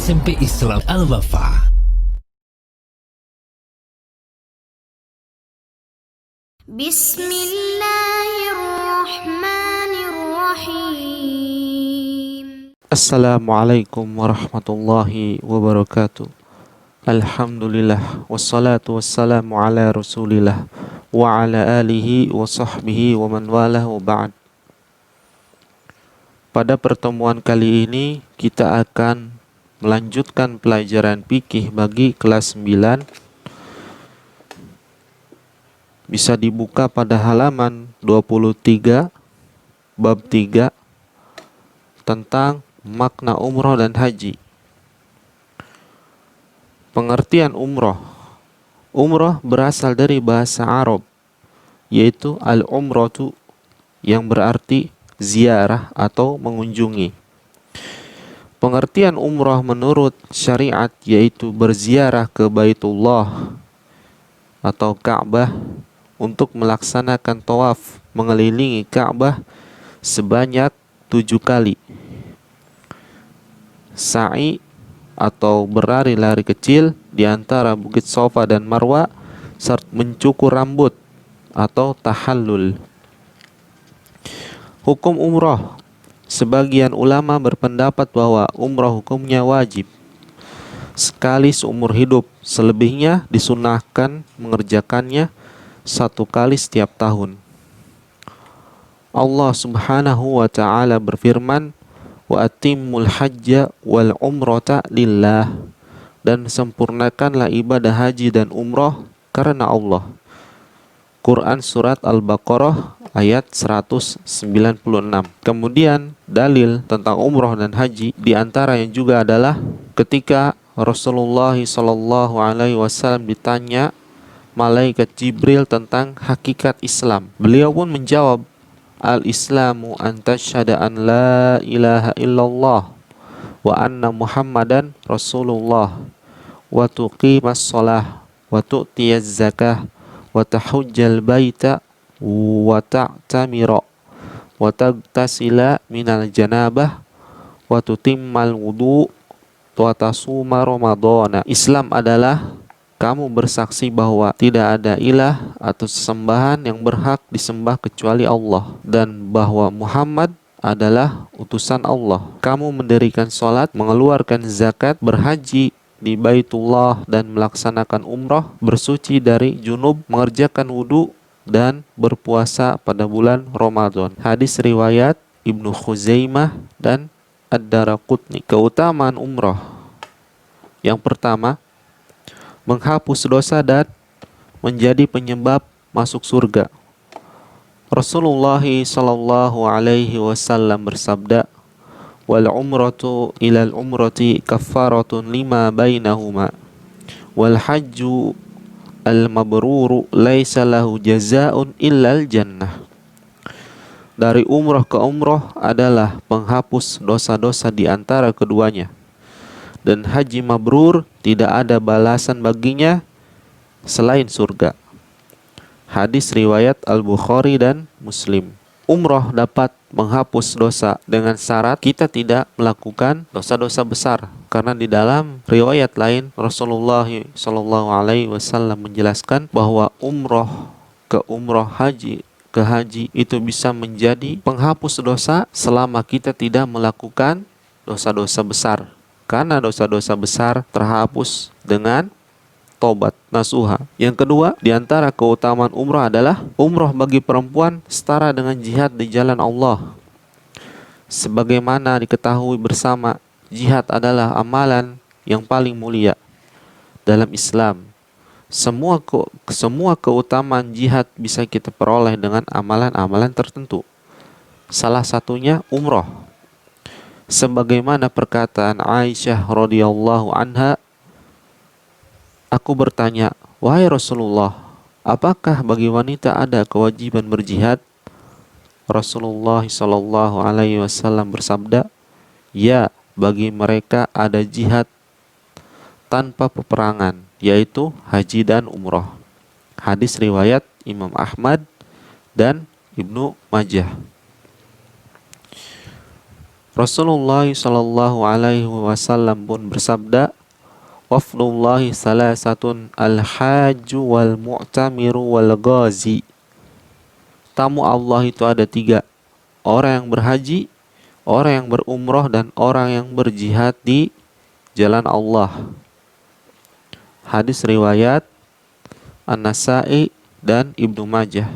SMP Islam Al-Wafa. Bismillahirrahmanirrahim. Assalamualaikum warahmatullahi wabarakatuh. Alhamdulillah wassalatu wassalamu ala rasulillah wa ala alihi wa sahbihi wa man walah wa ba'd. Pada pertemuan kali ini kita akan melanjutkan pelajaran fikih bagi kelas 9. Bisa dibuka pada halaman 23 bab 3 tentang makna umroh dan haji. Pengertian umroh. Umroh berasal dari bahasa Arab, yaitu al-umratu, yang berarti ziarah atau mengunjungi. Pengertian umroh menurut syariat yaitu berziarah ke Baitullah atau Ka'bah untuk melaksanakan tawaf mengelilingi Ka'bah sebanyak 7 kali. Sa'i atau berlari-lari kecil di antara Bukit Safa dan Marwa, serta mencukur rambut atau tahallul. Hukum umroh. Sebagian ulama berpendapat bahwa umroh hukumnya wajib sekali seumur hidup, selebihnya disunahkan mengerjakannya 1 kali setiap tahun. Allah Subhanahu wa ta'ala berfirman, wa atimmul hajja wal umrata lillah, dan sempurnakanlah ibadah haji dan umroh karena Allah. Quran surat Al-Baqarah ayat 196. Kemudian dalil tentang umroh dan haji diantara yang juga adalah ketika Rasulullah SAW ditanya malaikat Jibril tentang hakikat Islam, beliau pun menjawab, al-islamu an tasyhada an la ilaha illallah wa anna muhammadan rasulullah wa tuqimas shalah wa tu'tiyaz zakah wa tahujjal baita wa ta'tamira wa tagtasila minal janabah wa tutimmal wudu wa tasuma ramadhana. Islam adalah kamu bersaksi bahwa tidak ada ilah atau sesembahan yang berhak disembah kecuali Allah, dan bahwa Muhammad adalah utusan Allah. Kamu mendirikan sholat, mengeluarkan zakat, berhaji di Baitullah dan melaksanakan umrah, bersuci dari junub, mengerjakan wudu, dan berpuasa pada bulan Ramadan. Hadis riwayat Ibnu Khuzaimah dan Ad-Daraqutni. Keutamaan umrah. Yang pertama, menghapus dosa dan menjadi penyebab masuk surga. Rasulullah sallallahu alaihi wasallam bersabda, wal umratu ilal umrati kaffaratun lima bainahuma wal hajju al mabruru laisa lahu jazaa'un illal jannah. Dari umrah ke umrah adalah penghapus dosa-dosa di antara keduanya, dan haji mabrur tidak ada balasan baginya selain surga. Hadis riwayat Al-Bukhari dan Muslim. Umrah dapat menghapus dosa dengan syarat kita tidak melakukan dosa-dosa besar, karena di dalam riwayat lain Rasulullah SAW menjelaskan bahwa umrah ke umrah, haji ke haji itu bisa menjadi penghapus dosa selama kita tidak melakukan dosa-dosa besar, karena dosa-dosa besar terhapus dengan tobat nasuha. Yang kedua, di antara keutamaan umrah adalah umrah bagi perempuan setara dengan jihad di jalan Allah. Sebagaimana diketahui bersama, jihad adalah amalan yang paling mulia dalam Islam. Semua keutamaan jihad bisa kita peroleh dengan amalan-amalan tertentu. Salah satunya umrah. Sebagaimana perkataan Aisyah radhiyallahu anha, aku bertanya, wahai Rasulullah, apakah bagi wanita ada kewajiban berjihad? Rasulullah sallallahu alaihi wasallam bersabda, ya, bagi mereka ada jihad tanpa peperangan, yaitu haji dan umrah. Hadis riwayat Imam Ahmad dan Ibnu Majah. Rasulullah Shallallahu Alaihi Wasallam pun bersabda, "Wafdullahi salasatun al-hajju wal mu'tamiru wal ghazi." Tamu Allah itu ada tiga: orang yang berhaji, orang yang berumrah, dan orang yang berjihad di jalan Allah. Hadis riwayat An-Nasa'i dan Ibnu Majah.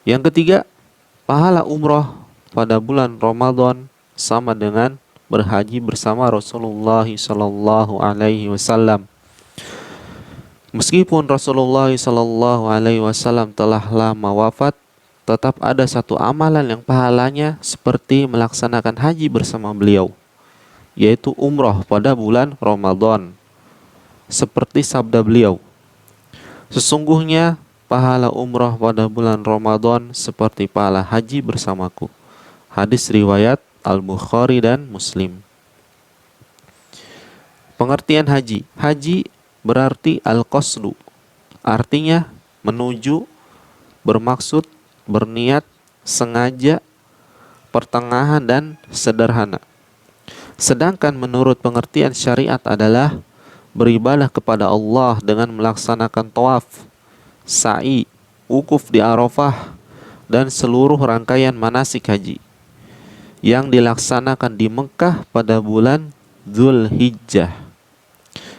Yang ketiga, pahala umrah pada bulan Ramadan sama dengan berhaji bersama Rasulullah sallallahu alaihi wasallam. Meskipun Rasulullah sallallahu alaihi wasallam telah lama wafat, tetap ada satu amalan yang pahalanya seperti melaksanakan haji bersama beliau, yaitu umrah pada bulan Ramadan. Seperti sabda beliau, "Sesungguhnya pahala umrah pada bulan Ramadan seperti pahala haji bersamaku." Hadis riwayat Al-Bukhari dan Muslim. Pengertian haji. Haji berarti al-qasdu, artinya menuju, bermaksud, berniat, sengaja, pertengahan, dan sederhana. Sedangkan menurut pengertian syariat adalah beribadah kepada Allah dengan melaksanakan tawaf, sa'i, wukuf di Arafah, dan seluruh rangkaian manasik haji yang dilaksanakan di Mekah pada bulan Dzulhijjah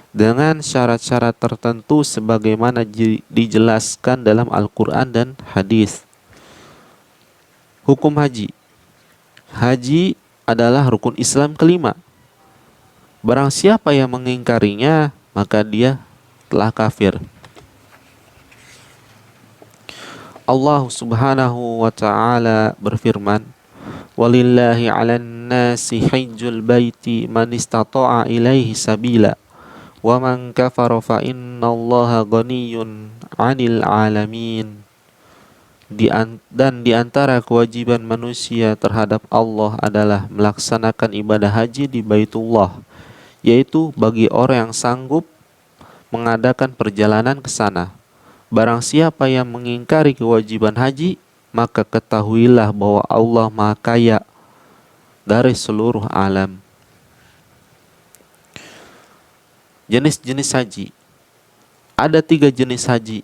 dengan syarat-syarat tertentu sebagaimana dijelaskan dalam Al-Quran dan hadis. Hukum haji. Haji adalah rukun Islam kelima. Barang siapa yang mengingkarinya, maka dia telah kafir. Allah Subhanahu wa ta'ala berfirman, "Walillahi 'alan nasi hajjul baiti man istata'a ilaihi sabila, wa man kafara fa innallaha ghaniyyun 'anil 'alamin." Dan di antara kewajiban manusia terhadap Allah adalah melaksanakan ibadah haji di Baitullah, yaitu bagi orang yang sanggup mengadakan perjalanan ke sana. Barang siapa yang mengingkari kewajiban haji, maka ketahuilah bahwa Allah Maha Kaya dari seluruh alam. Jenis-jenis haji. Ada 3 jenis haji.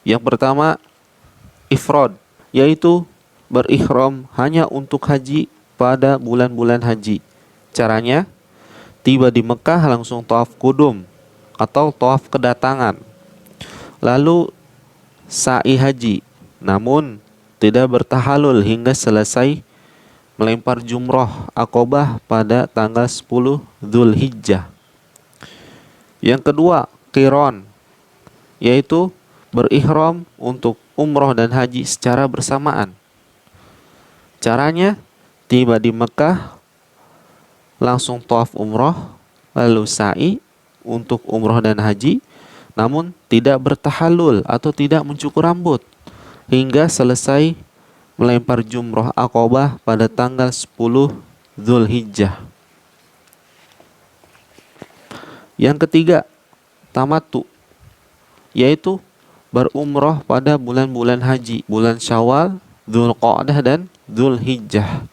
Yang pertama, ifrad, yaitu berihram hanya untuk haji pada bulan-bulan haji. Caranya, tiba di Mekah langsung tawaf kudum atau tawaf kedatangan, lalu sa'i haji, namun tidak bertahalul hingga selesai melempar jumroh Aqobah pada tanggal 10 Dzulhijjah. Yang kedua, qiron, yaitu berihram untuk umroh dan haji secara bersamaan. Caranya, tiba di Mekah langsung tawaf umroh, lalu sa'i untuk umroh dan haji, namun tidak bertahalul atau tidak mencukur rambut hingga selesai melempar jumroh Aqobah pada tanggal 10 Dzulhijjah. Yang ketiga, tamattu, yaitu berumroh pada bulan-bulan haji, bulan Syawal, Dzulqa'dah, dan Dzulhijjah,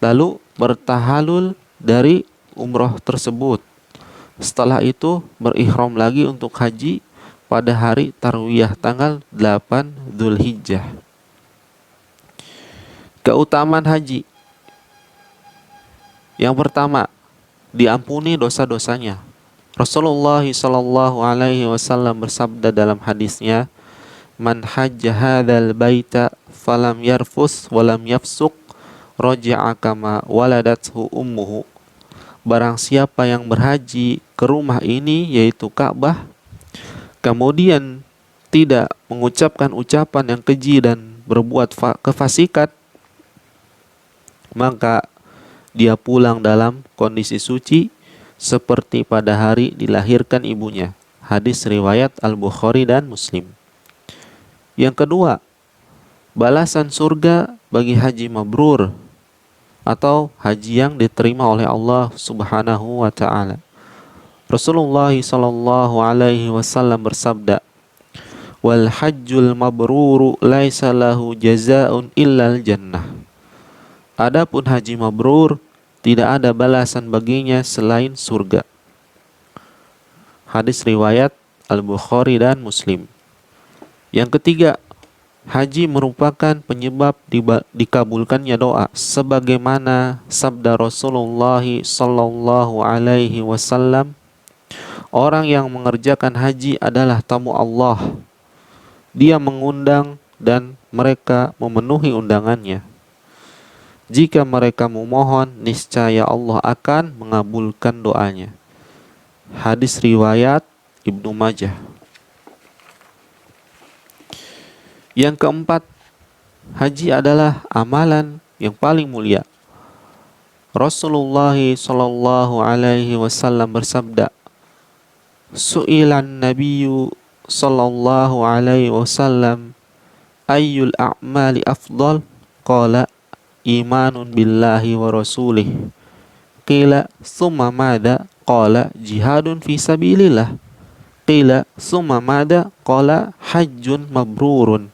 lalu bertahalul dari umroh tersebut. Setelah itu berihram lagi untuk haji pada hari Tarwiyah tanggal 8 Dzulhijjah. Keutamaan haji. Yang pertama, diampuni dosa-dosanya. Rasulullah sallallahu alaihi wasallam bersabda dalam hadisnya, "Man hajja hadzal baita falam yarfus walam yafsuq raja'a kama waladathu ummuhu." Barang siapa yang berhaji ke rumah ini, yaitu Ka'bah, kemudian tidak mengucapkan ucapan yang keji dan berbuat kefasikan, maka dia pulang dalam kondisi suci seperti pada hari dilahirkan ibunya. Hadis riwayat Al-Bukhari dan Muslim. Yang kedua, balasan surga bagi haji mabrur atau haji yang diterima oleh Allah Subhanahu wa ta'ala. Rasulullah sallallahu alaihi wasallam bersabda, "Wal hajjul mabruru laisa lahu jazaa'un illal jannah." Adapun haji mabrur, tidak ada balasan baginya selain surga. Hadis riwayat Al-Bukhari dan Muslim. Yang ketiga, haji merupakan penyebab dikabulkannya doa, sebagaimana sabda Rasulullah sallallahu alaihi wasallam, orang yang mengerjakan haji adalah tamu Allah. Dia mengundang dan mereka memenuhi undangannya. Jika mereka memohon, niscaya Allah akan mengabulkan doanya. Hadis riwayat Ibnu Majah. Yang keempat, haji adalah amalan yang paling mulia. Rasulullah sallallahu alaihi wasallam bersabda, Su'ilan Nabiyyu sallallahu alaihi wasallam, ayyul a'mali afdal? Qala, imanun billahi wa rasulih. Qila, summa madha? Qala, jihadun fi sabilillah. Qila, summa madha? Qala, hajjun mabrurun.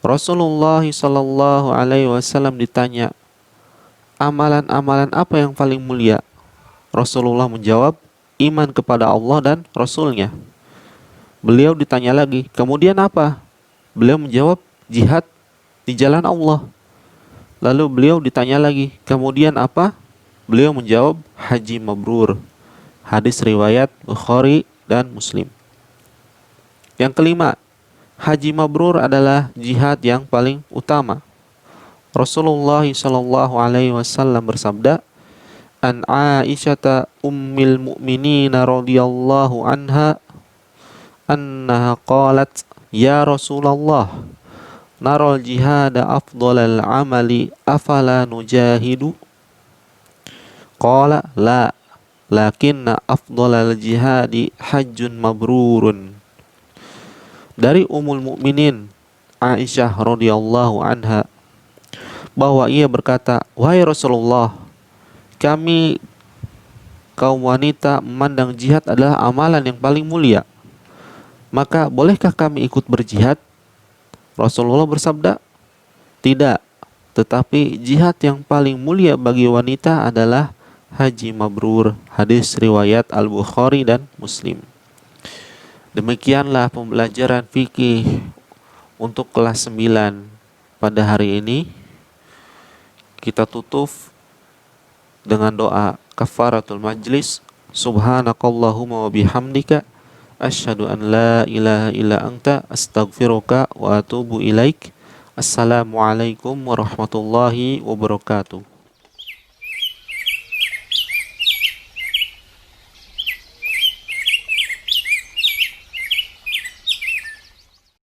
Rasulullah sallallahu alaihi wasallam ditanya, amalan-amalan apa yang paling mulia? Rasulullah menjawab, iman kepada Allah dan Rasulnya. Beliau ditanya lagi, kemudian apa? Beliau menjawab, jihad di jalan Allah. Lalu beliau ditanya lagi, kemudian apa? Beliau menjawab, haji mabrur. Hadis riwayat Bukhari dan Muslim. Yang kelima, haji mabrur adalah jihad yang paling utama. Rasulullah sallallahu alaihi wasallam bersabda, an Aisyata ummil mu'minin radhiyallahu anha annaha qalat, ya Rasulullah, naral jihada afdalal amali, afala nujahidu? Qala la, lakinna afdalal jihadi hajjun mabrurun. Dari Ummul Mukminin Aisyah radhiyallahu anha bahwa ia berkata, wahai Rasulullah, kami kaum wanita memandang jihad adalah amalan yang paling mulia. Maka bolehkah kami ikut berjihad? Rasulullah bersabda, tidak, tetapi jihad yang paling mulia bagi wanita adalah haji mabrur. Hadis riwayat Al-Bukhari dan Muslim. Demikianlah pembelajaran fikih untuk kelas 9 pada hari ini. Kita tutup dengan doa kafaratul majlis. Subhanakallahumma wa bihamdika, asyhadu an la ilaha illa anta, astaghfiruka wa atubu ilaik. Assalamualaikum warahmatullahi wabarakatuh.